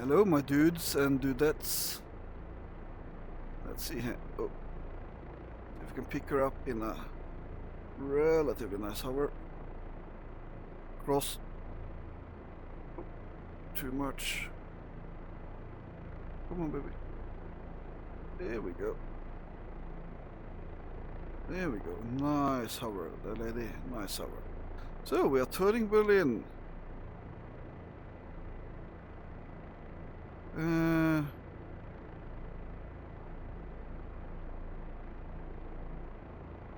Hello, my dudes and dudettes. Let's see here. Oh, if we can pick her up in a relatively nice hover. Cross. Oh, too much. Come on, baby. There we go. There we go. Nice hover, the lady. Nice hover. So we are turning Berlin.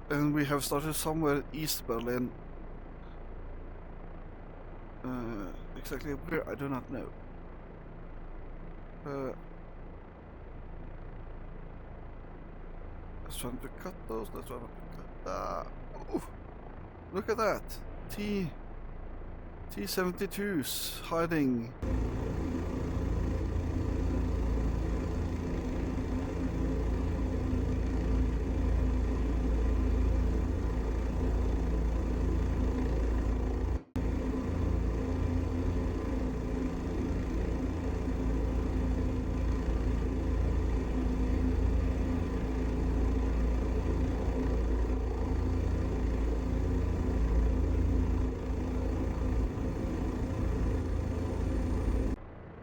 And we have started somewhere East Berlin. Exactly where, I do not know. Let's try to cut those. Let's try to cut. Look at that. T-72s hiding.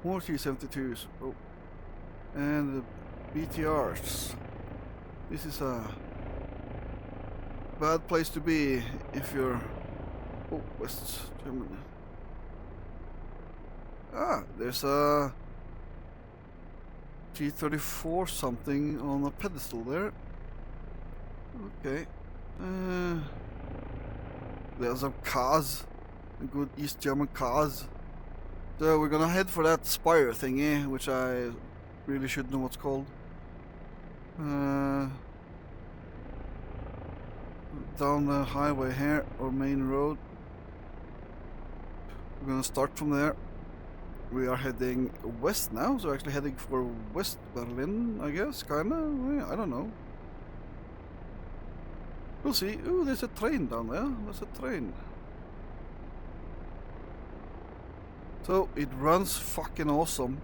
More T-72s. Oh. And the BTRs. This is a bad place to be if you're... Oh, West Germany. Ah, there's a G34 something on a pedestal there. Okay. There's some cars. Good East German cars. So we're gonna head for that spire thingy, which I really should know what's called. Down the highway here, or main road. We're gonna start from there. We are heading west now, so we're actually heading for West Berlin, I guess, kinda? I don't know. We'll see. Ooh, there's a train down there. There's a train. So it runs fucking awesome.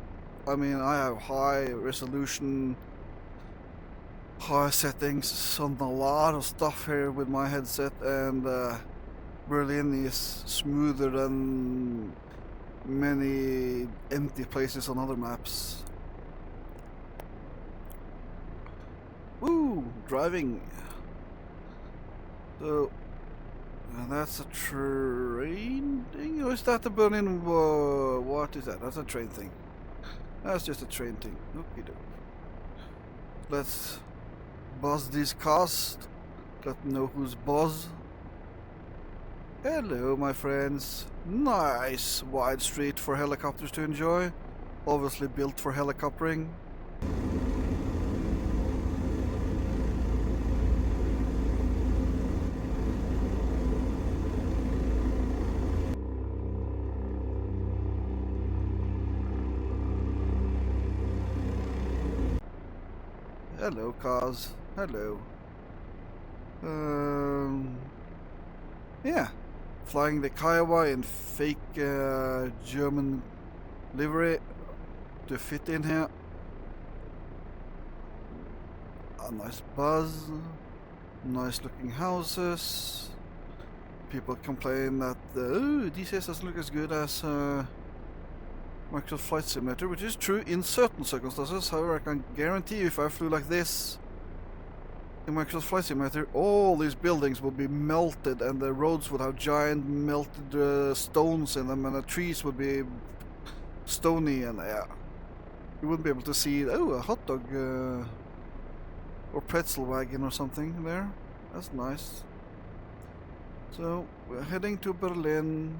I mean, I have high resolution, high settings on a lot of stuff here with my headset, and Berlin is smoother than many empty places on other maps. Woo! Driving. So that's a train thing, or is that the Berlin? What is that? That's a train thing. That's just a train thing. Okay, let's buzz these cars. Let them know who's boss. Hello, my friends. Nice wide street for helicopters to enjoy. Obviously built for helicoptering. Hello, cars. Hello. Yeah. Flying the Kiowa in fake German livery to fit in here. A nice buzz. Nice looking houses. People complain that DCS doesn't look as good as Microsoft Flight Simulator, which is true in certain circumstances. However, I can guarantee you if I flew like this in Microsoft Flight Simulator, all these buildings would be melted and the roads would have giant melted stones in them, and the trees would be stony, and you wouldn't be able to see, a hot dog or pretzel wagon or something there. That's nice. So we're heading to Berlin.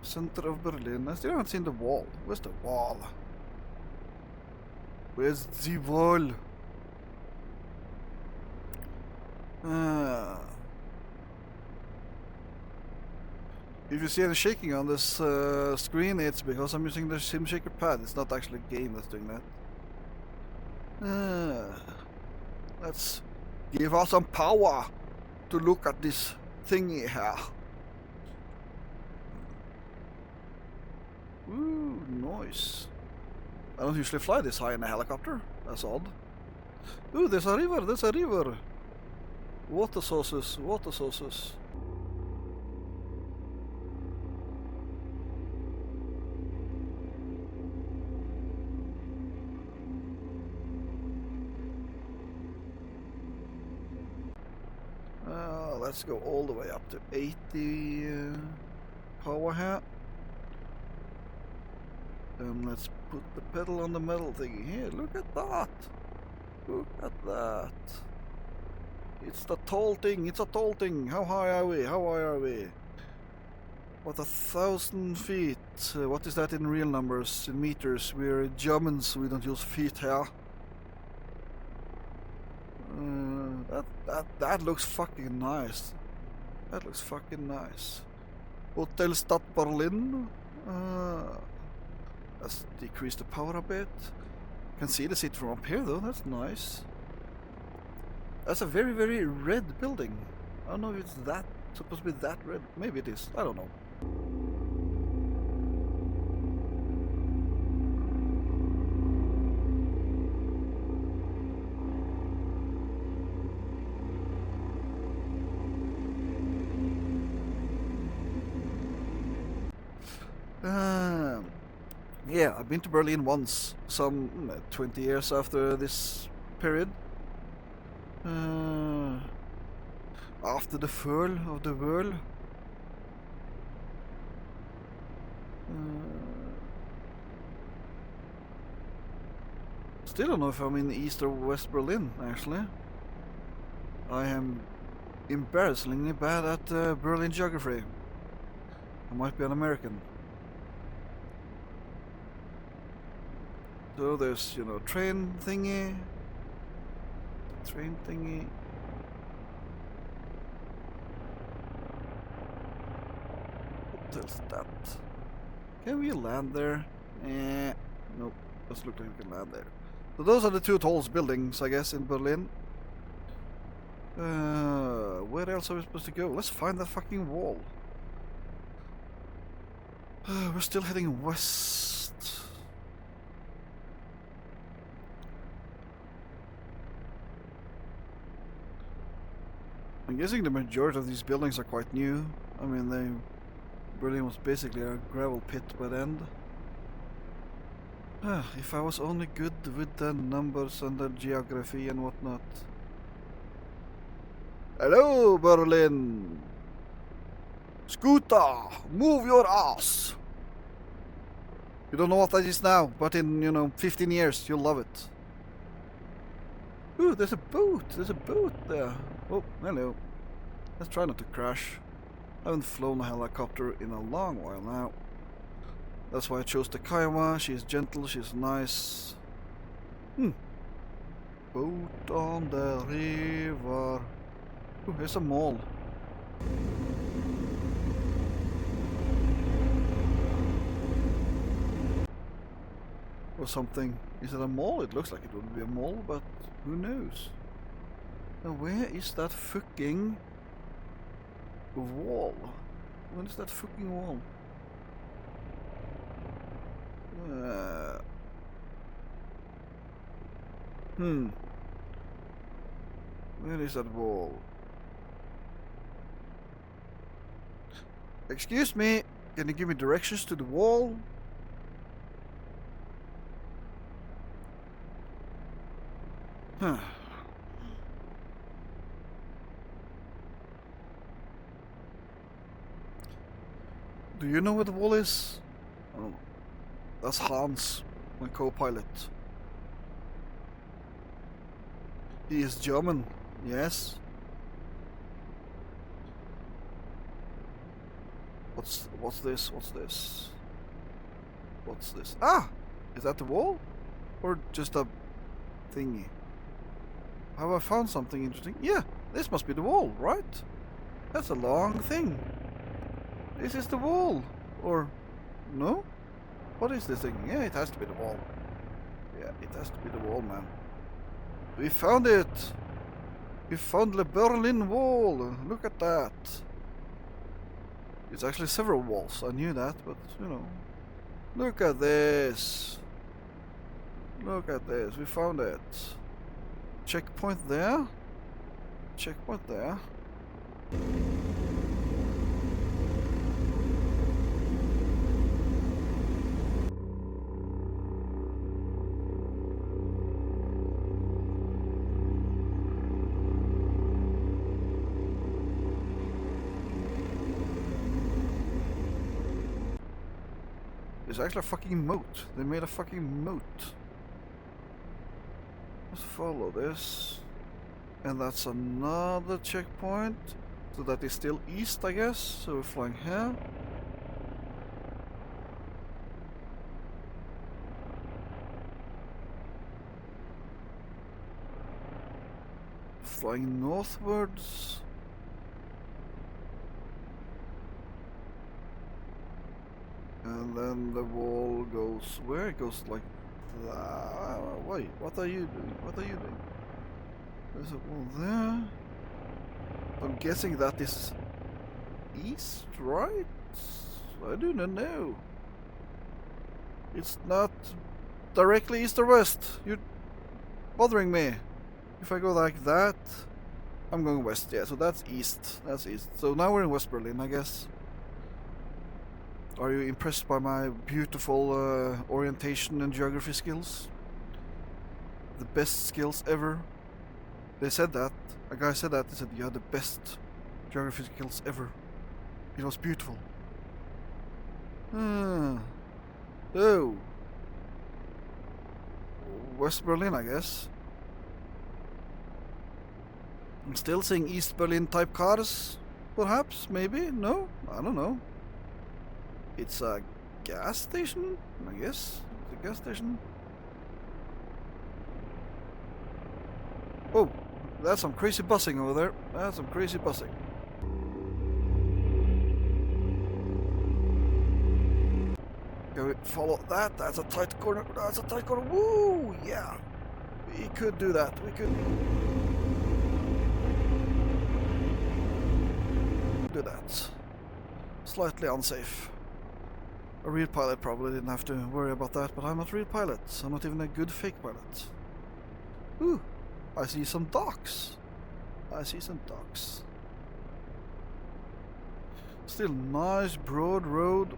Center of Berlin. I still haven't seen the wall. Where's the wall? Where's the wall? If you see any shaking on this screen, it's because I'm using the sim shaker pad. It's not actually a game that's doing that. Let's give us some power to look at this thingy here. Ooh, nice. I don't usually fly this high in a helicopter. That's odd. Ooh, there's a river, there's a river. Water sources, water sources. Let's go all the way up to 80 power here. And let's put the pedal on the metal thingy here. Look at that! Look at that! It's the tall thing, it's a tall thing! How high are we? How high are we? What, 1,000 feet? What is that in real numbers, in meters? We're Germans, we don't use feet here. That looks fucking nice. That looks fucking nice. Hotel Stadt Berlin. Let's decrease the power a bit. Can see the city from up here though, that's nice. That's a very, very red building. I don't know if it's that supposed to be that red. Maybe it is, I don't know. Yeah, I've been to Berlin once, some 20 years after this period. After the fall of the world. Still don't know if I'm in East or West Berlin, actually. I am embarrassingly bad at Berlin geography. I might be an American. So there's, you know, train thingy. Train thingy. Hotel's that. Can we land there? Nope. Doesn't look like we can land there. So those are the two tallest buildings, I guess, in Berlin. Where else are we supposed to go? Let's find that fucking wall. We're still heading west. I'm guessing the majority of these buildings are quite new. I mean, Berlin was basically a gravel pit by the end. If I was only good with the numbers and the geography and whatnot. Hello, Berlin! Scooter, move your ass! You don't know what that is now, but in, 15 years, you'll love it. Ooh, there's a boat! There's a boat there! Oh, hello. Let's try not to crash. I haven't flown a helicopter in a long while now. That's why I chose the Kiowa. She's gentle, she's nice. Boat on the river. Ooh, here's a mall. Or something. Is it a mall? It looks like it would be a mall, but who knows? Now where is that fucking wall? What is that fucking wall? Where is that wall? Excuse me, can you give me directions to the wall? Huh. Do you know where the wall is? Oh, that's Hans, my co-pilot. He is German, yes. What's this? What's this? What's this? Ah! Is that the wall? Or just a thingy? Have I found something interesting? Yeah, this must be the wall, right? That's a long thing. This is the wall. Or, no? What is this thing? Yeah, it has to be the wall. Yeah, it has to be the wall, man. We found it! We found the Berlin Wall! Look at that! It's actually several walls, I knew that, but, Look at this. Look at this. We found it. Checkpoint there. Checkpoint there. It's actually a fucking moat. They made a fucking moat. Let's follow this. And that's another checkpoint. So that is still east, I guess. So we're flying here. Flying northwards. And then the wall goes where? It goes like that. Wait, what are you doing? What are you doing? There's a wall there. I'm guessing that is east, right? I do not know. It's not directly east or west. You're bothering me. If I go like that, I'm going west, yeah, so that's east. That's east. So now we're in West Berlin, I guess. Are you impressed by my beautiful orientation and geography skills? The best skills ever. They said that. A guy said that. They said you had the best geography skills ever. It was beautiful. Oh. West Berlin, I guess. I'm still seeing East Berlin type cars. Perhaps, maybe, no? I don't know. It's a gas station, I guess. It's a gas station. Oh, that's some crazy bussing over there. That's some crazy bussing. Go follow that. That's a tight corner. That's a tight corner. Woo! Yeah. We could do that. We could do that. Slightly unsafe. A real pilot probably didn't have to worry about that, but I'm not a real pilot. I'm not even a good fake pilot. Ooh, I see some docks. I see some docks. Still nice broad road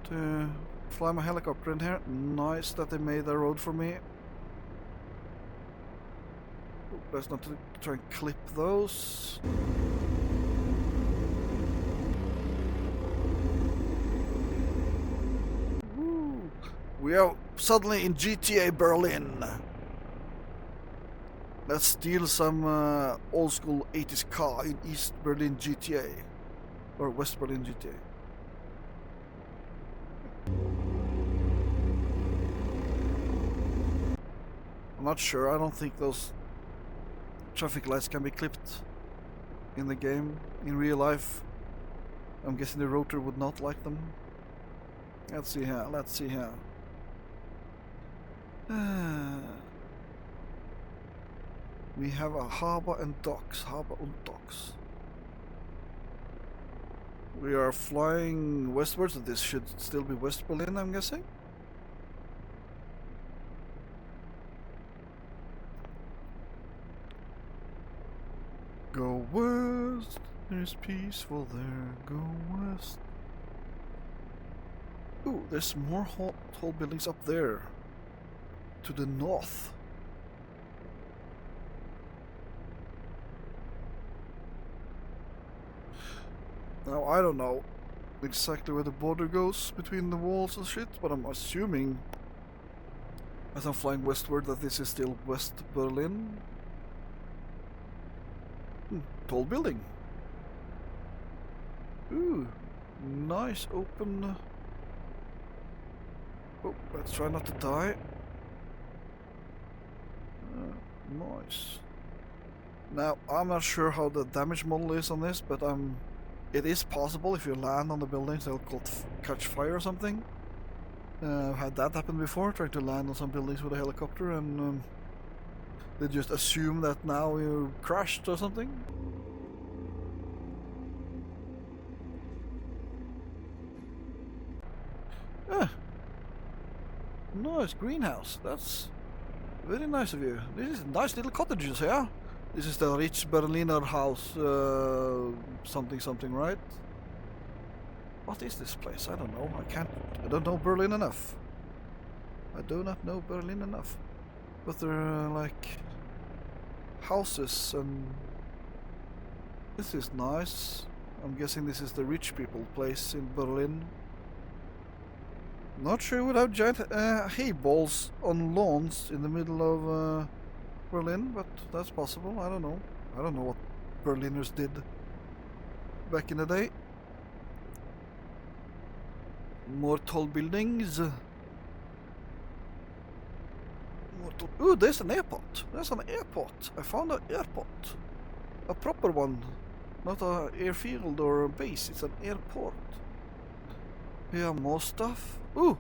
to fly my helicopter in here. Nice that they made a road for me. Best not to try and clip those. We are suddenly in GTA Berlin. Let's steal some old school 80s car in East Berlin GTA. Or West Berlin GTA. I'm not sure. I don't think those traffic lights can be clipped in the game. In real life, I'm guessing the rotor would not like them. Let's see here. Let's see here. We have a harbor and docks. Harbor and docks. We are flying westwards, so this should still be West Berlin, I'm guessing. Go west, there's peaceful there. Go west. Ooh, there's more tall buildings up there. To the north. Now I don't know exactly where the border goes between the walls and shit, but I'm assuming as I'm flying westward that this is still West Berlin. Tall building. Ooh, nice open. Oh, let's try not to die. Nice. Now, I'm not sure how the damage model is on this, but it is possible if you land on the buildings they'll catch fire or something. I've had that happen before, trying to land on some buildings with a helicopter, and they just assume that now you crashed or something. Ah, nice greenhouse. That's very nice of you. This is nice little cottages here. This is the rich Berliner house, something, right? What is this place? I don't know. I don't know Berlin enough. I do not know Berlin enough. But there are like houses and this is nice. I'm guessing this is the rich people place in Berlin. Not sure without giant hay balls on lawns in the middle of Berlin, but that's possible. I don't know. I don't know what Berliners did back in the day. More tall buildings. Ooh, there's an airport. There's an airport. I found an airport. A proper one. Not an airfield or a base. It's an airport. Yeah, more stuff. Ooh!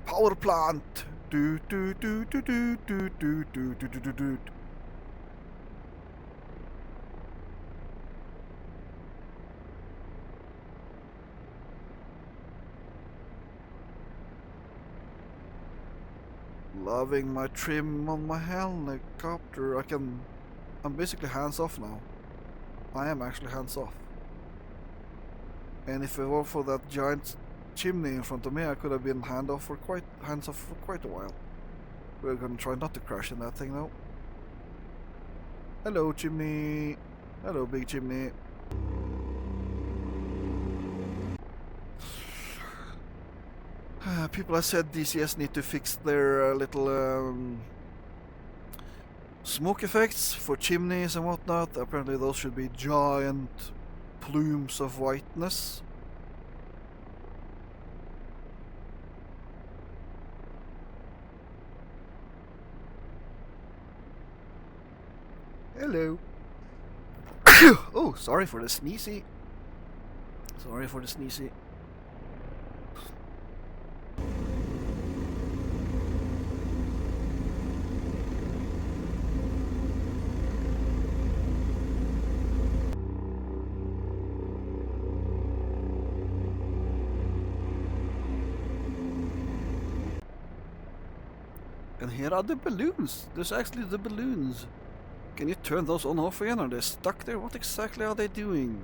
Power plant! Do do do do do do do do do do do do. Loving my trim on my helicopter. I'm basically hands off now. I am actually hands off. And if it were for that giant chimney in front of me, I could have been hands off for quite a while. We're gonna try not to crash in that thing though. Hello chimney. Hello big chimney. People have said DCS need to fix their little smoke effects for chimneys and whatnot. Apparently those should be giant plumes of whiteness. Hello. Oh, sorry for the sneezy. Sorry for the sneezy. And here are the balloons. There's actually the balloons. Can you turn those on off again? Are they stuck there? What exactly are they doing?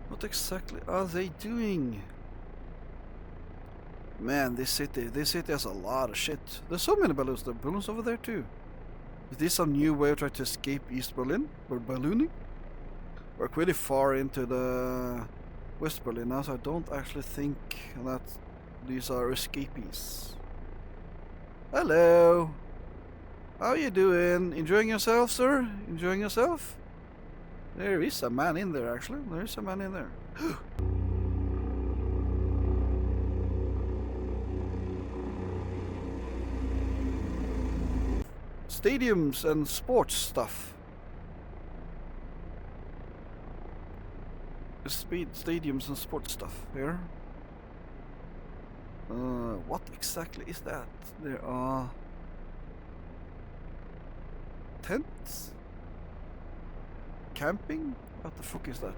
What exactly are they doing? Man, this city has a lot of shit. There's so many balloons. There are balloons over there too. Is this some new way of trying to escape East Berlin? Or ballooning? We're pretty far into the West Berlin now, so I don't actually think that these are escapees. Hello! How you doing? Enjoying yourself, sir? Enjoying yourself? There is a man in there, actually. There is a man in there. Stadiums and sports stuff. Stadiums and sports stuff here. What exactly is that? There are tents? Camping? What the fuck is that?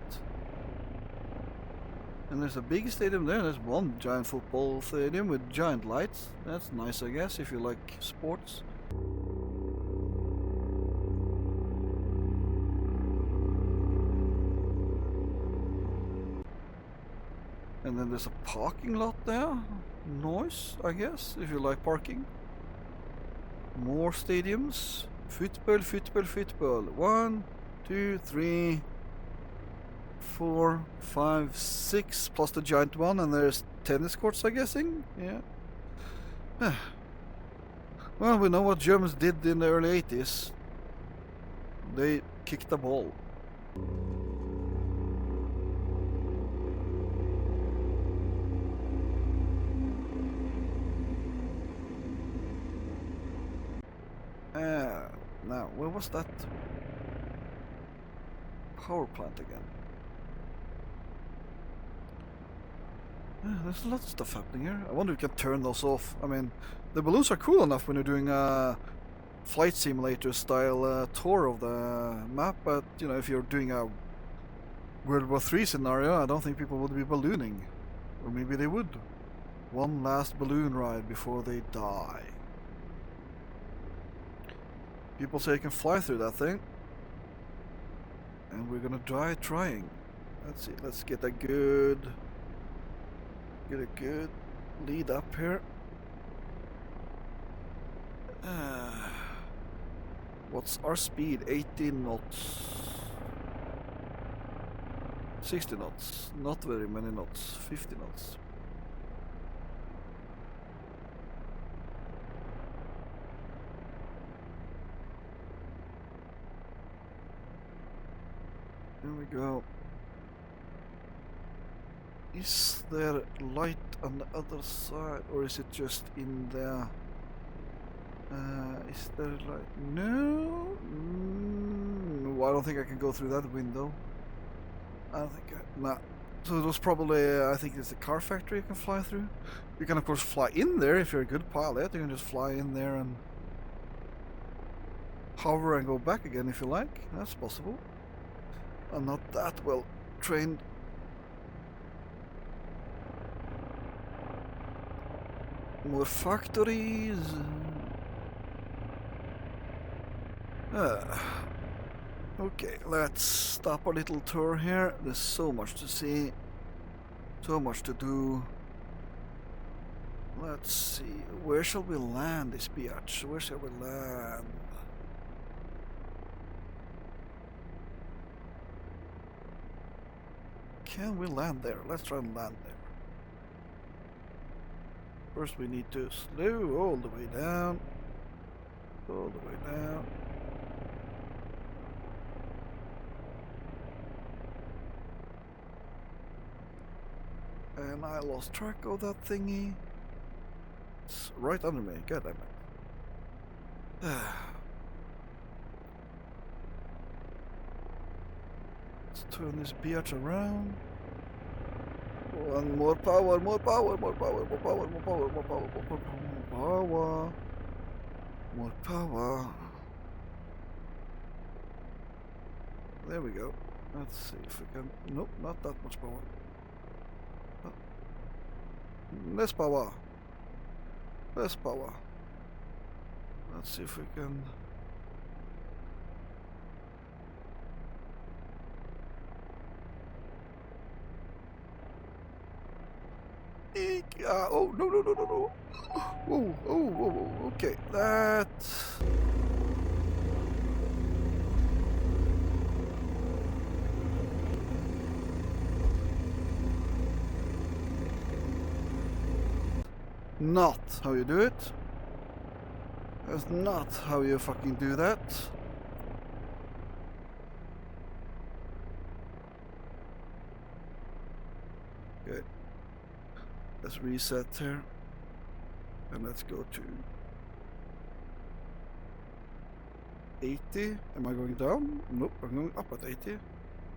And there's a big stadium there. There's one giant football stadium with giant lights. That's nice, I guess, if you like sports. And then there's a parking lot there. Nice, I guess, if you like parking. More stadiums. Football. 1, 2, 3, 4, 5, 6, plus the giant one, and there's tennis courts, I'm guessing. Yeah. Well, we know what Germans did in the early 80s. They kicked the ball. Now, where was that power plant again? There's a lot of stuff happening here. I wonder if you can turn those off. I mean, the balloons are cool enough when you're doing a flight simulator style tour of the map, but you know, if you're doing a World War III scenario, I don't think people would be ballooning Or maybe they would. One last balloon ride before they die. People say you can fly through that thing. And we're gonna try trying. Let's see, let's get a good lead up here. What's our speed? 80 knots. 60 knots. Not very many knots. 50 knots. Here we go. Is there light on the other side, or is it just in there? Is there light? No. I don't think I can go through that window. I don't think nah. So it was probably, I think it's a car factory you can fly through. You can of course fly in there if you're a good pilot. You can just fly in there and hover and go back again if you like. That's possible. I'm not that well trained. More factories. Okay, let's stop a little tour here. There's so much to see, so much to do. Let's see, where shall we land this biatch? Where shall we land? Can we land there? Let's try and land there. First we need to slow all the way down. All the way down. And I lost track of that thingy. It's right under me, god damn it. Let's turn this biatch around. One more power, more power, more power, more power, more power, more power, more power, more power. More power. There we go. Let's see if we can. Nope, not that much power. Oh. Less power. Less power. Let's see if we can. Oh, no, no, no, no, no. Oh, okay. That. Not how you do it. That's not how you fucking do that. Okay. Let's reset here. And let's go to 80. Am I going down? Nope, I'm going up at 80.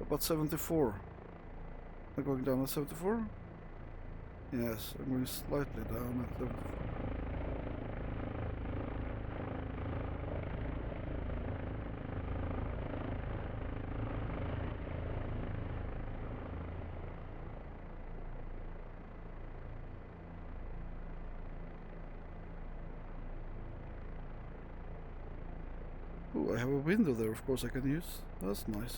Up at 74. Am I going down at 74? Yes, I'm going slightly down at 74. Oh, I have a window there, of course I can use. That's nice.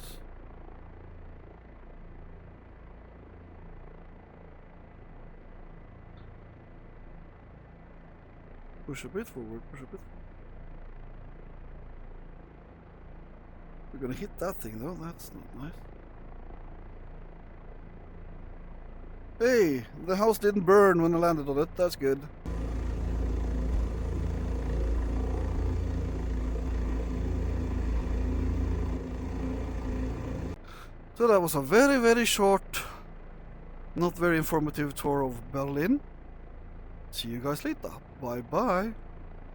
Push a bit forward, push a bit. We're gonna hit that thing though, that's not nice. Hey, the house didn't burn when I landed on it, that's good. So that was a very, very short, not very informative tour of Berlin. See you guys later. Bye bye.